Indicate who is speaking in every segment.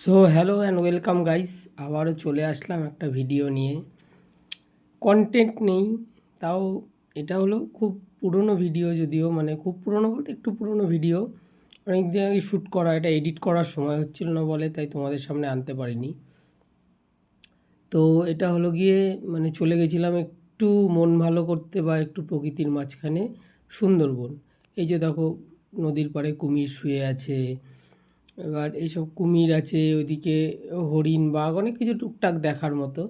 Speaker 1: So hello and welcome guys, আবারও চলে আসলাম একটা ভিডিও নিয়ে। কন্টেন্ট নেই, তাও এটা হলো খুব পুরনো ভিডিও, যদিও মানে খুব পুরনো বলতে একটু পুরনো ভিডিও, অনেক দিন আগে শ্যুট করা। এটা এডিট করার সময় হচ্ছিল না বলে তাই তোমাদের সামনে আনতে পারিনি। তো এটা হলো গিয়ে মানে চলে গেছিলাম একটু মন ভালো করতে বা একটু প্রকৃতির মাঝখানে, সুন্দরবন। এই যে দেখো, নদীর পাড়ে কুমির শুয়ে আছে, এবার এইসব কুমির আছে, ওইদিকে হরিণ, বাঘ, অনেক কিছু টুকটাক দেখার মতো।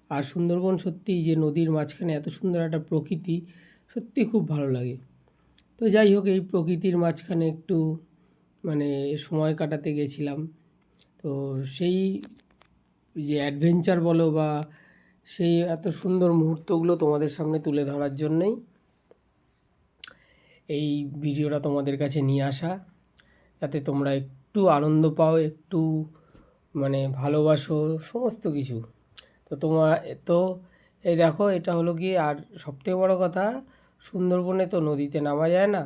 Speaker 1: আর সুন্দরবন সত্যিই যে নদীর মাঝখানে এত সুন্দর একটা প্রকৃতি, সত্যি খুব ভালো লাগে। তো যাই হোক, এই প্রকৃতির মাঝখানে একটু মানে সময় কাটাতে গেছিলাম। তো সেই যে অ্যাডভেঞ্চার বলো বা সেই এত সুন্দর মুহূর্তগুলো তোমাদের সামনে তুলে ধরার জন্যই এই ভিডিওটা তোমাদের কাছে নিয়ে আসা, যাতে তোমরা একটু আনন্দ পাও, একটু মানে ভালোবাসো সমস্ত কিছু। তো তোমার তো এই দেখো, এটা হলো কি, আর সবথেকে বড় কথা, সুন্দরবনে তো নদীতে নামা যায় না,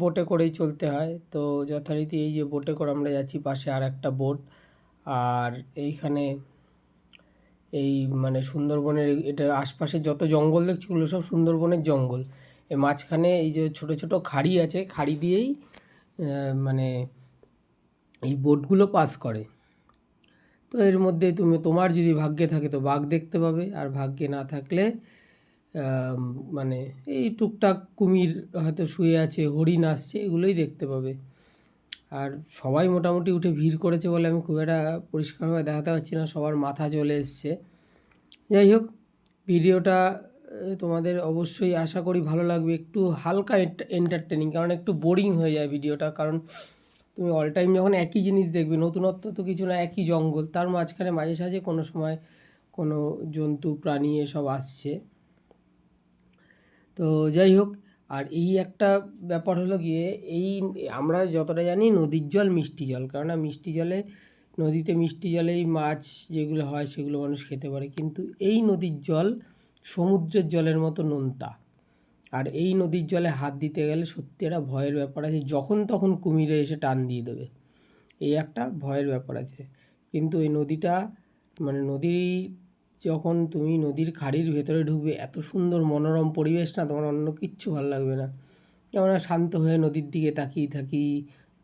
Speaker 1: বোটে করেই চলতে হয়। তো যথারীতি এই যে বোটে করে আমরা যাচ্ছি, পাশে আর একটা বোট। আর এইখানে এই মানে সুন্দরবনের এটা আশপাশে যত জঙ্গল দেখছি, ওগুলো সব সুন্দরবনের জঙ্গল। এই মাঝখানে এই যে ছোট ছোট খাড়ি আছে, খাড়ি দিয়েই মানে এই বোটগুলো পাস করে। তো এর মধ্যে তোমার যদি ভাগ্যে থাকে তো বাঘ দেখতে পাবে, আর ভাগ্যে না থাকলে মানে এই টুকটাক কুমির হয়তো শুয়ে আছে, হরিণ আসছে, এগুলোই দেখতে পাবে। আর সবাই মোটামুটি উঠে ভিড় করেছে বলে আমি খুব একটা পরিষ্কারভাবে দেখাতে পারছি না, সবার মাথা চলে এসছে। যাই হোক, ভিডিওটা তোমাদের অবশ্যই আশা করি ভালো লাগবে, একটু হালকা এন্টারটেনিং, কারণ একটু বোরিং হয়ে যায় ভিডিওটা। কারণ তুমি অল টাইম যখন একই জিনিস দেখবে, নতুনত্ব তো কিছু না, একই জঙ্গল, তার মাঝখানে মাঝে সাঝে কোনো সময় কোনো জন্তু প্রাণী এসব আসছে। তো যাই হোক, আর এই একটা ব্যাপার হলো গিয়ে, এই আমরা যতটা জানি নদীর জল মিষ্টি জল, কেননা মিষ্টি জলে, নদীতে মিষ্টি জলেই মাছ যেগুলো হয় সেগুলো মানুষ খেতে পারে, কিন্তু এই নদীর জল সমুদ্রের জলের মতো নোনতা। আর এই নদীর জলে হাত দিতে গেলে সত্যি একটা ভয়ের ব্যাপার আছে, যখন তখন কুমিরে এসে টান দিয়ে দেবে, এই একটা ভয়ের ব্যাপার আছে। কিন্তু এই নদীটা মানে যখন তুমি নদীর খাড়ির ভেতরে ঢুকবে, এত সুন্দর মনোরম পরিবেশ না, তোমার অন্য কিচ্ছু ভালো লাগবে না। আমরা শান্ত হয়ে নদীর দিকে তাকিয়ে থাকি,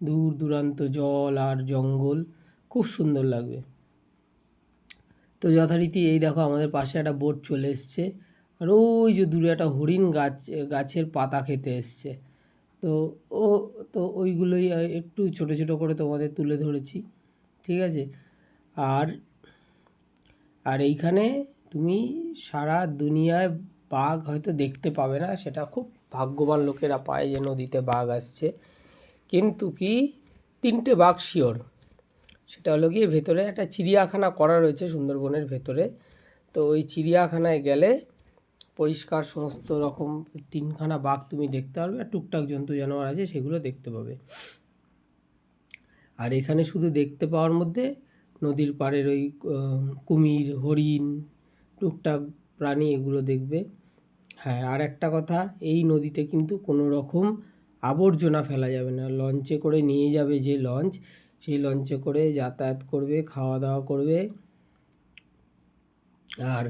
Speaker 1: দূর দূরান্ত জল আর জঙ্গল, খুব সুন্দর লাগবে। তো যথারীতি এই দেখো, আমাদের পাশে একটা বোট চলে এসছে, আর ওই যে দূরে একটা হরিণ গাছের পাতা খেতে এসছে। তো ও তো ওইগুলোই একটু ছোট ছোট করে তোমাদের তুলে ধরেছি, ঠিক আছে। আর আর এইখানে তুমি সারা দুনিয়ায় বাঘ হয়তো দেখতে পাবে না, সেটা খুব ভাগ্যবান লোকেরা পায় যে নদীতে বাঘ আসছে। কিন্তু কি, 3টে বাঘ শিওর। সেটা হলো গিয়ে, ভেতরে একটা চিড়িয়াখানা করা রয়েছে সুন্দরবনের ভেতরে। তো ওই চিড়িয়াখানায় গেলে পরিষ্কার সমস্ত রকম 3খানা বাঘ তুমি দেখতে পারবে, আর টুকটাক জন্তু জানোয়ার আছে সেগুলো দেখতে পাবে। আর এখানে শুধু দেখতে পাওয়ার মধ্যে নদীর পাড়ের ওই কুমির, হরিণ, টুকটাক প্রাণী, এগুলো দেখবে। হ্যাঁ, আর একটা কথা, এই নদীতে কিন্তু কোনো রকম আবর্জনা ফেলা যাবে না। লঞ্চে করে নিয়ে যাবে যে লঞ্চ, সেই লঞ্চে করে যাতায়াত করবে, খাওয়া দাওয়া করবে। আর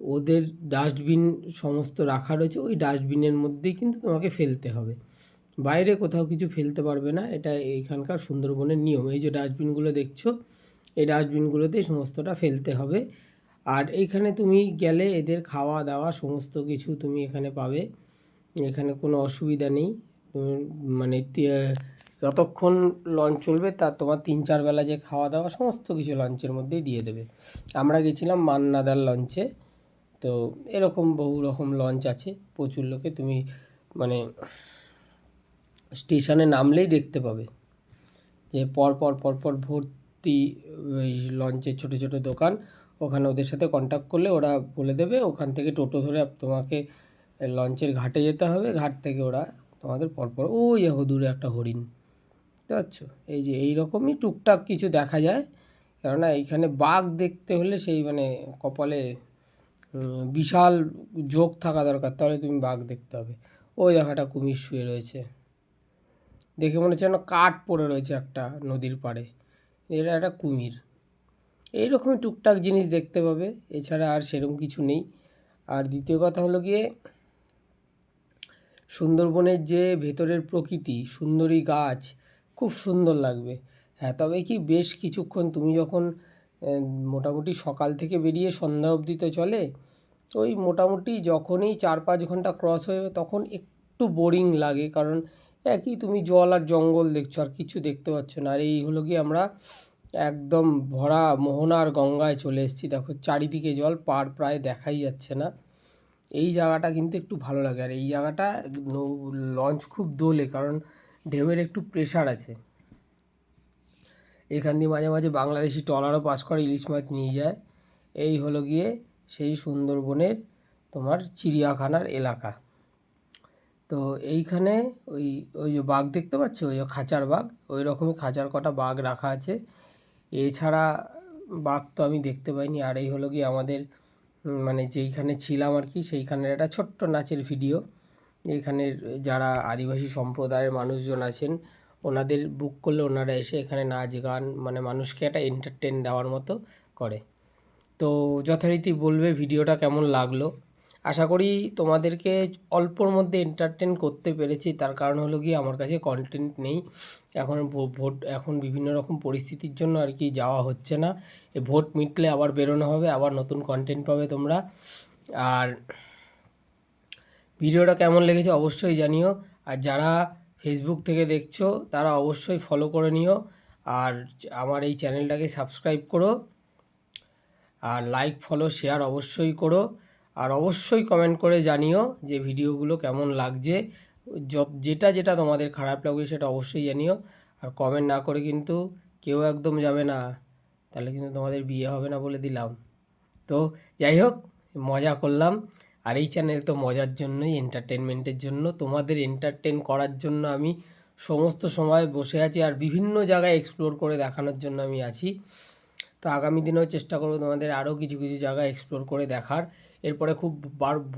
Speaker 1: ওদের ডাস্টবিন সমস্ত রাখা রয়েছে, ওই ডাস্টবিনের মধ্যেই কিন্তু তোমাকে ফেলতে হবে, বাইরে কোথাও কিছু ফেলতে পারবে না। এটা এইখানকার সুন্দরবনের নিয়ম। এই যে ডাস্টবিনগুলো দেখছো, এই ডাস্টবিনগুলোতেই সমস্তটা ফেলতে হবে। আর এইখানে তুমি গেলে এদের খাওয়া দাওয়া সমস্ত কিছু তুমি এখানে পাবে, এখানে কোনো অসুবিধা নেই। মানে যতক্ষণ লঞ্চ চলবে তার তোমার 3-4 বেলা যে খাওয়া দাওয়া সমস্ত কিছু লঞ্চের মধ্যেই দিয়ে দেবে। আমরা গেছিলাম মান্নাদার লঞ্চে। তো এরকম বহু রকম লঞ্চ আছে, প্রচুর লোকে তুমি মানে স্টেশনে নামলেই দেখতে পাবে যে পরপর ভর্তি ওই লঞ্চের ছোটো ছোটো দোকান। ওখানে ওদের সাথে কন্ট্যাক্ট করলে ওরা বলে দেবে, ওখান থেকে টোটো ধরে তোমাকে লঞ্চের ঘাটে যেতে হবে, ঘাট থেকে ওরা তোমাদের পরপর, ওই দেখো দূরে একটা হরিণ, বুঝতে পারছো। এই যে এই রকমই টুকটাক কিছু দেখা যায়, কেননা এইখানে বাঘ দেখতে হলে সেই মানে কপালে বিশাল যোগ থাকা দরকার, তাহলে তুমি বাঘ দেখতে হবে। ওই দেখো একটা কুমির শুয়ে রয়েছে, দেখে মনে হচ্ছে যেন কাঠ পড়ে রয়েছে একটা নদীর পাড়ে, এটা একটা কুমির। এইরকমই টুকটাক জিনিস দেখতে পাবে, এছাড়া আর সেরকম কিছু নেই। আর দ্বিতীয় কথা হলো গিয়ে সুন্দরবনের যে ভেতরের প্রকৃতি, সুন্দরী গাছ, খুব সুন্দর লাগবে। হ্যাঁ, তবে কি বেশ কিছুক্ষণ তুমি যখন মোটামুটি সকাল থেকে বেরিয়ে সন্ধ্যা অবধি তো চলে, ওই মোটামুটি যখনই 4-5 ঘন্টা ক্রস হয়ে যাবে তখন একটু বোরিং লাগে, কারণ একই তুমি জল আর জঙ্গল দেখছো, আর কিছু দেখতে পাচ্ছ না। আর এই হলো কি আমরা একদম ভরা মোহনার গঙ্গায় চলে এসেছি, দেখো চারিদিকে জল, পার প্রায় দেখাই যাচ্ছে না। এই জায়গাটা কিন্তু একটু ভালো লাগে। আর এই জায়গাটা লঞ্চ খুব দোলে, কারণ ঢেউয়ের একটু প্রেশার আছে। এখান দিয়ে মাঝে মাঝে বাংলাদেশি ট্রলারও পাস করে, ইলিশ মাছ নিয়ে যায়। এই হলো গিয়ে সেই সুন্দরবনের তোমার চিড়িয়াখানার এলাকা। তো এইখানে ওই ওই যে বাঘ দেখতে পাচ্ছ, ওই খাঁচার বাঘ, ওই রকমই খাঁচার কটা বাঘ রাখা আছে। এছাড়া বাঘ তো আমি দেখতে পাইনি। আর এই হলো গিয়ে আমাদের মানে যেইখানে ছিলাম আর কি, সেইখানের একটা ছোট্ট নাচের ভিডিও। এইখানের যারা আদিবাসী সম্প্রদায়ের মানুষজন আছেন, ওনাদের বুক করলে ওনারা এসে এখানে নাচ গান মানে মানুষকে একটা এন্টারটেন দেওয়ার মতো করে। তো যথারীতি বলবে ভিডিওটা কেমন লাগলো। আশা করি তোমাদেরকে অল্পর মধ্যে এন্টারটেন করতে পেরেছি। তার কারণ হলো গিয়ে আমার কাছে কন্টেন্ট নেই এখন, ভোট এখন বিভিন্ন রকম পরিস্থিতির জন্য আর কি যাওয়া হচ্ছে না। এই ভোট মিটলে আবার বেরোনো হবে, আবার নতুন কন্টেন্ট পাবে তোমরা। আর ভিডিওটা কেমন লেগেছে অবশ্যই জানিও। আর যারা ফেসবুক থেকে দেখছো তারা অবশ্যই ফলো করে নিও, আর আমার এই চ্যানেলটাকে সাবস্ক্রাইব করো, আর লাইক ফলো শেয়ার অবশ্যই করো। আর অবশ্যই কমেন্ট করে জানিও যে ভিডিওগুলো কেমন লাগছে, যেটা যেটা তোমাদের খারাপ লাগবে সেটা অবশ্যই জানিও। আর কমেন্ট না করে কিন্তু কেউ একদম যাবে না, তাহলে কিন্তু তোমাদের বিয়ে হবে না বলে দিলাম। তো যাই হোক, মজা করলাম। আর এই চ্যানেল তো মজার জন্যই, এন্টারটেনমেন্টের জন্য, তোমাদের এন্টারটেন করার জন্য আমি সমস্ত সময় বসে আছি, আর বিভিন্ন জায়গায় এক্সপ্লোর করে দেখানোর জন্য আমি আছি। তো আগামী দিনেও চেষ্টা করবো তোমাদের আরও কিছু কিছু জায়গা এক্সপ্লোর করে দেখার। এরপরে খুব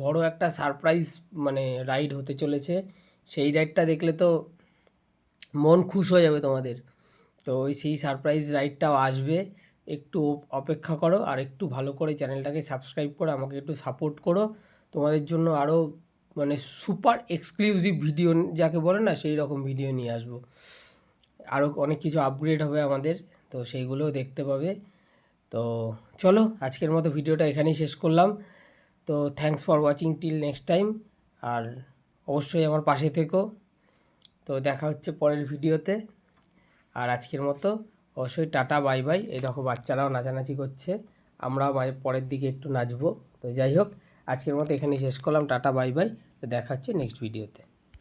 Speaker 1: বড় একটা সারপ্রাইজ মানে রাইড হতে চলেছে, সেই রাইডটা দেখলে তো মন খুশ হয়ে যাবে তোমাদের। তো ওই সেই সারপ্রাইজ রাইডটাও আসবে, একটু অপেক্ষা করো, আর একটু ভালো করে চ্যানেলটাকে সাবস্ক্রাইব করো, আমাকে একটু সাপোর্ট করো। তোমাদের জন্য আরও মানে সুপার এক্সক্লুসিভ ভিডিও যাকে বলে না, সেই রকম ভিডিও নিয়ে আসবো। আরও অনেক কিছু আপগ্রেড হবে আমাদের, তো সেইগুলোও দেখতে পাবে। তো চলো, আজকের মতো ভিডিওটা এখানেই শেষ করলাম। তো thanks for watching till next time. আর অবশ্যই আমার পাশে থেকো। তো দেখা হচ্ছে পরের ভিডিওতে। আর আজকের মতো অবশ্যই টাটা বাই বাই। এই দেখো বাচ্চারাও নাচানাচি করছে, আমরাও পরের দিকে একটু নাচবো। তো যাই হোক, আজকের মতো এখানেই শেষ করলাম, টাটা বাই বাই। তো দেখা হচ্ছে নেক্সট ভিডিওতে।